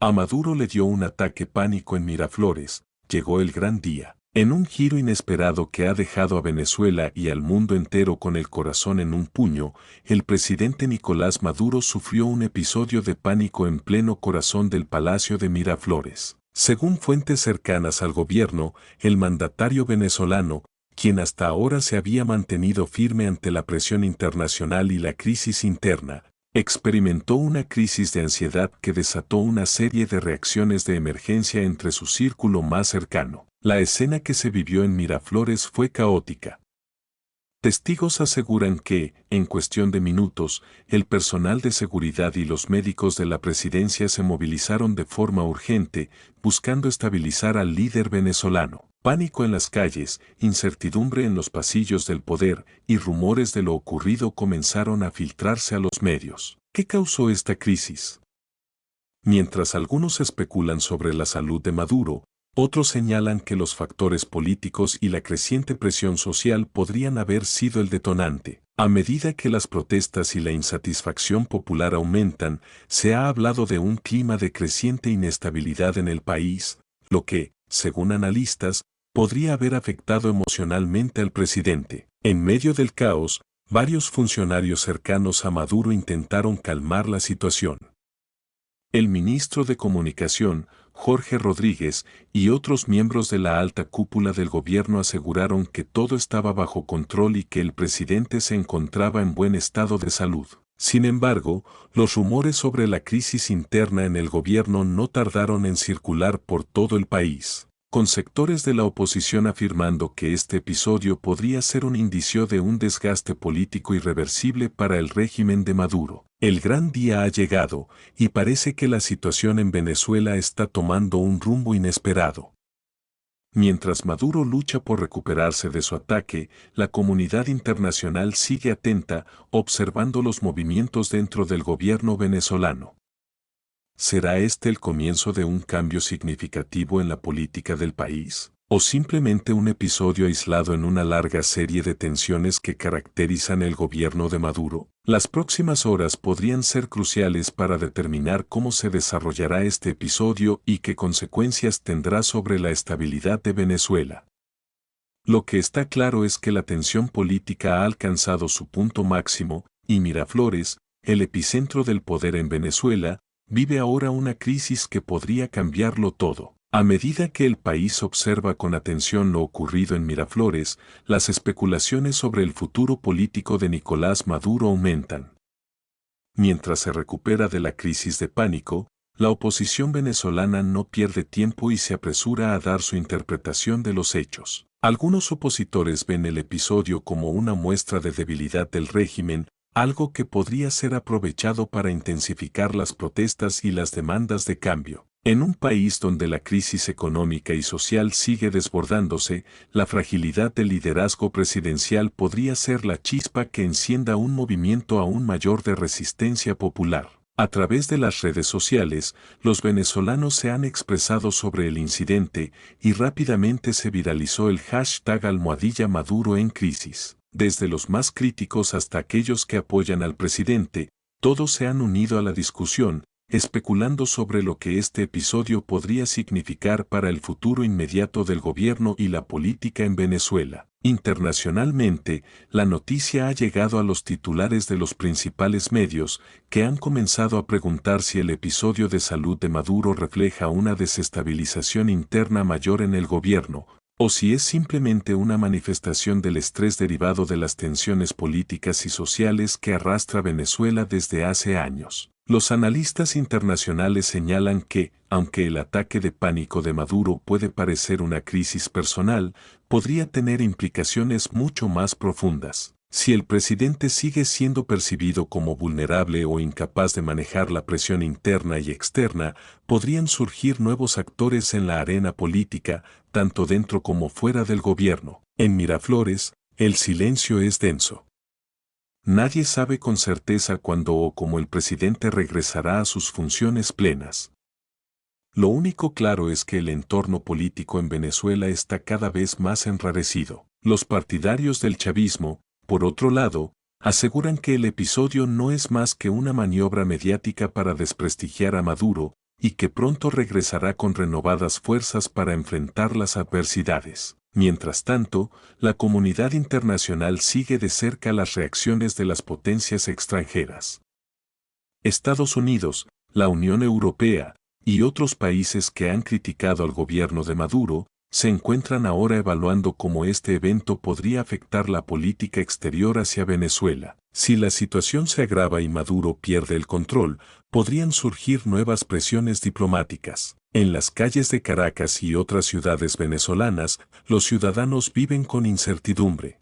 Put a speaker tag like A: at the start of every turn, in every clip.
A: A Maduro le dio un ataque pánico en Miraflores, llegó el gran día. En un giro inesperado que ha dejado a Venezuela y al mundo entero con el corazón en un puño, el presidente Nicolás Maduro sufrió un episodio de pánico en pleno corazón del Palacio de Miraflores. Según fuentes cercanas al gobierno, el mandatario venezolano, quien hasta ahora se había mantenido firme ante la presión internacional y la crisis interna, experimentó una crisis de ansiedad que desató una serie de reacciones de emergencia entre su círculo más cercano. La escena que se vivió en Miraflores fue caótica. Testigos aseguran que, en cuestión de minutos, el personal de seguridad y los médicos de la presidencia se movilizaron de forma urgente, buscando estabilizar al líder venezolano. Pánico en las calles, incertidumbre en los pasillos del poder y rumores de lo ocurrido comenzaron a filtrarse a los medios. ¿Qué causó esta crisis? Mientras algunos especulan sobre la salud de Maduro, otros señalan que los factores políticos y la creciente presión social podrían haber sido el detonante. A medida que las protestas y la insatisfacción popular aumentan, se ha hablado de un clima de creciente inestabilidad en el país, lo que, según analistas, podría haber afectado emocionalmente al presidente. En medio del caos, varios funcionarios cercanos a Maduro intentaron calmar la situación. El ministro de Comunicación, Jorge Rodríguez, y otros miembros de la alta cúpula del gobierno aseguraron que todo estaba bajo control y que el presidente se encontraba en buen estado de salud. Sin embargo, los rumores sobre la crisis interna en el gobierno no tardaron en circular por todo el país, con sectores de la oposición afirmando que este episodio podría ser un indicio de un desgaste político irreversible para el régimen de Maduro. El gran día ha llegado, y parece que la situación en Venezuela está tomando un rumbo inesperado. Mientras Maduro lucha por recuperarse de su ataque, la comunidad internacional sigue atenta, observando los movimientos dentro del gobierno venezolano. ¿Será este el comienzo de un cambio significativo en la política del país? ¿O simplemente un episodio aislado en una larga serie de tensiones que caracterizan el gobierno de Maduro? Las próximas horas podrían ser cruciales para determinar cómo se desarrollará este episodio y qué consecuencias tendrá sobre la estabilidad de Venezuela. Lo que está claro es que la tensión política ha alcanzado su punto máximo, y Miraflores, el epicentro del poder en Venezuela, vive ahora una crisis que podría cambiarlo todo. A medida que el país observa con atención lo ocurrido en Miraflores, las especulaciones sobre el futuro político de Nicolás Maduro aumentan. Mientras se recupera de la crisis de pánico, la oposición venezolana no pierde tiempo y se apresura a dar su interpretación de los hechos. Algunos opositores ven el episodio como una muestra de debilidad del régimen, algo que podría ser aprovechado para intensificar las protestas y las demandas de cambio. En un país donde la crisis económica y social sigue desbordándose, la fragilidad del liderazgo presidencial podría ser la chispa que encienda un movimiento aún mayor de resistencia popular. A través de las redes sociales, los venezolanos se han expresado sobre el incidente y rápidamente se viralizó el hashtag #Maduro en crisis. Desde los más críticos hasta aquellos que apoyan al presidente, todos se han unido a la discusión, especulando sobre lo que este episodio podría significar para el futuro inmediato del gobierno y la política en Venezuela. Internacionalmente, la noticia ha llegado a los titulares de los principales medios, que han comenzado a preguntar si el episodio de salud de Maduro refleja una desestabilización interna mayor en el gobierno, o si es simplemente una manifestación del estrés derivado de las tensiones políticas y sociales que arrastra Venezuela desde hace años. Los analistas internacionales señalan que, aunque el ataque de pánico de Maduro puede parecer una crisis personal, podría tener implicaciones mucho más profundas. Si el presidente sigue siendo percibido como vulnerable o incapaz de manejar la presión interna y externa, podrían surgir nuevos actores en la arena política, tanto dentro como fuera del gobierno. En Miraflores, el silencio es denso. Nadie sabe con certeza cuándo o cómo el presidente regresará a sus funciones plenas. Lo único claro es que el entorno político en Venezuela está cada vez más enrarecido. Los partidarios del chavismo, por otro lado, aseguran que el episodio no es más que una maniobra mediática para desprestigiar a Maduro, y que pronto regresará con renovadas fuerzas para enfrentar las adversidades. Mientras tanto, la comunidad internacional sigue de cerca las reacciones de las potencias extranjeras. Estados Unidos, la Unión Europea y otros países que han criticado al gobierno de Maduro, se encuentran ahora evaluando cómo este evento podría afectar la política exterior hacia Venezuela. Si la situación se agrava y Maduro pierde el control, podrían surgir nuevas presiones diplomáticas. En las calles de Caracas y otras ciudades venezolanas, los ciudadanos viven con incertidumbre.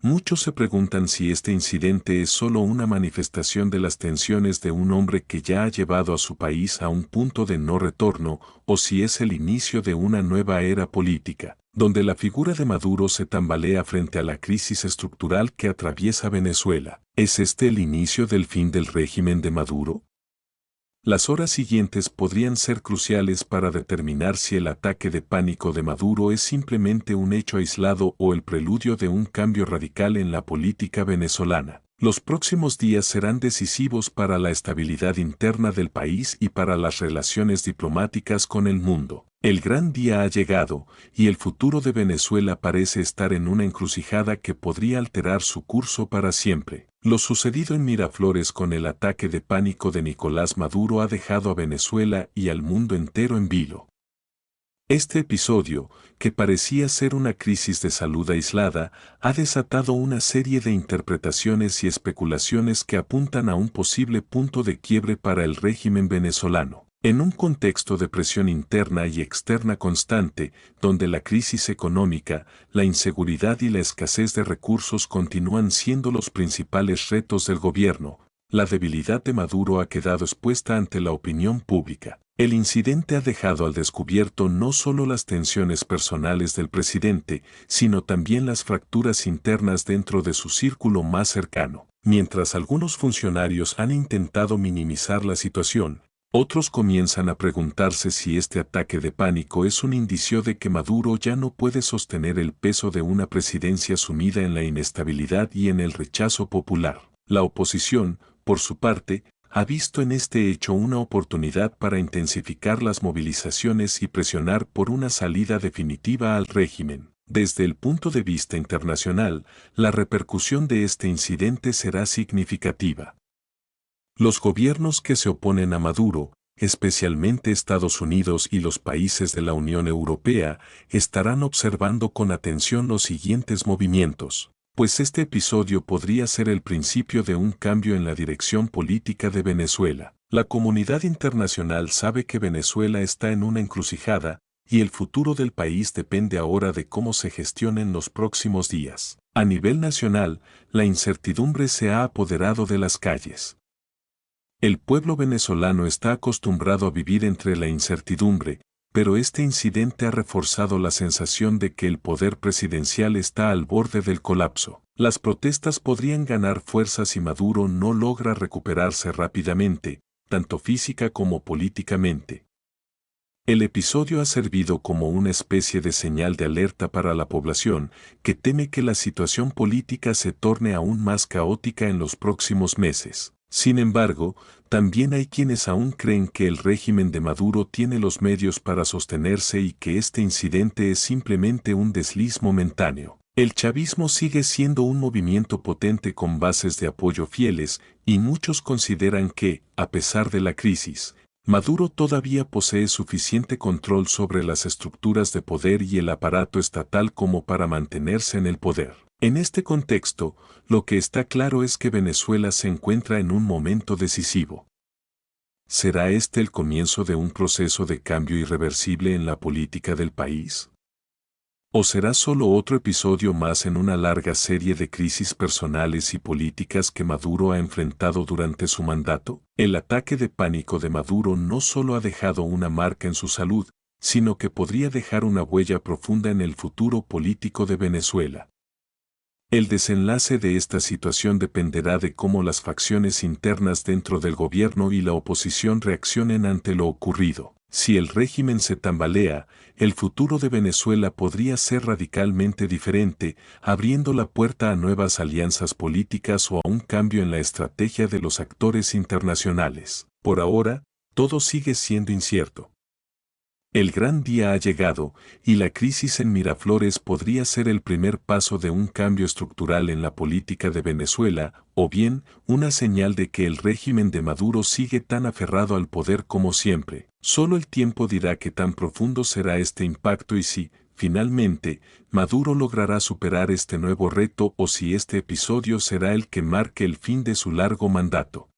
A: Muchos se preguntan si este incidente es solo una manifestación de las tensiones de un hombre que ya ha llevado a su país a un punto de no retorno, o si es el inicio de una nueva era política, donde la figura de Maduro se tambalea frente a la crisis estructural que atraviesa Venezuela. ¿Es este el inicio del fin del régimen de Maduro? Las horas siguientes podrían ser cruciales para determinar si el ataque de pánico de Maduro es simplemente un hecho aislado o el preludio de un cambio radical en la política venezolana. Los próximos días serán decisivos para la estabilidad interna del país y para las relaciones diplomáticas con el mundo. El gran día ha llegado, y el futuro de Venezuela parece estar en una encrucijada que podría alterar su curso para siempre. Lo sucedido en Miraflores con el ataque de pánico de Nicolás Maduro ha dejado a Venezuela y al mundo entero en vilo. Este episodio, que parecía ser una crisis de salud aislada, ha desatado una serie de interpretaciones y especulaciones que apuntan a un posible punto de quiebre para el régimen venezolano. En un contexto de presión interna y externa constante, donde la crisis económica, la inseguridad y la escasez de recursos continúan siendo los principales retos del gobierno, la debilidad de Maduro ha quedado expuesta ante la opinión pública. El incidente ha dejado al descubierto no solo las tensiones personales del presidente, sino también las fracturas internas dentro de su círculo más cercano. Mientras algunos funcionarios han intentado minimizar la situación, otros comienzan a preguntarse si este ataque de pánico es un indicio de que Maduro ya no puede sostener el peso de una presidencia sumida en la inestabilidad y en el rechazo popular. La oposición, por su parte, ha visto en este hecho una oportunidad para intensificar las movilizaciones y presionar por una salida definitiva al régimen. Desde el punto de vista internacional, la repercusión de este incidente será significativa. Los gobiernos que se oponen a Maduro, especialmente Estados Unidos y los países de la Unión Europea, estarán observando con atención los siguientes movimientos, pues este episodio podría ser el principio de un cambio en la dirección política de Venezuela. La comunidad internacional sabe que Venezuela está en una encrucijada, y el futuro del país depende ahora de cómo se gestionen los próximos días. A nivel nacional, la incertidumbre se ha apoderado de las calles. El pueblo venezolano está acostumbrado a vivir entre la incertidumbre, pero este incidente ha reforzado la sensación de que el poder presidencial está al borde del colapso. Las protestas podrían ganar fuerza si Maduro no logra recuperarse rápidamente, tanto física como políticamente. El episodio ha servido como una especie de señal de alerta para la población, que teme que la situación política se torne aún más caótica en los próximos meses. Sin embargo, también hay quienes aún creen que el régimen de Maduro tiene los medios para sostenerse y que este incidente es simplemente un desliz momentáneo. El chavismo sigue siendo un movimiento potente con bases de apoyo fieles, y muchos consideran que, a pesar de la crisis, Maduro todavía posee suficiente control sobre las estructuras de poder y el aparato estatal como para mantenerse en el poder. En este contexto, lo que está claro es que Venezuela se encuentra en un momento decisivo. ¿Será este el comienzo de un proceso de cambio irreversible en la política del país? ¿O será solo otro episodio más en una larga serie de crisis personales y políticas que Maduro ha enfrentado durante su mandato? El ataque de pánico de Maduro no solo ha dejado una marca en su salud, sino que podría dejar una huella profunda en el futuro político de Venezuela. El desenlace de esta situación dependerá de cómo las facciones internas dentro del gobierno y la oposición reaccionen ante lo ocurrido. Si el régimen se tambalea, el futuro de Venezuela podría ser radicalmente diferente, abriendo la puerta a nuevas alianzas políticas o a un cambio en la estrategia de los actores internacionales. Por ahora, todo sigue siendo incierto. El gran día ha llegado, y la crisis en Miraflores podría ser el primer paso de un cambio estructural en la política de Venezuela, o bien, una señal de que el régimen de Maduro sigue tan aferrado al poder como siempre. Solo el tiempo dirá qué tan profundo será este impacto y si, finalmente, Maduro logrará superar este nuevo reto o si este episodio será el que marque el fin de su largo mandato.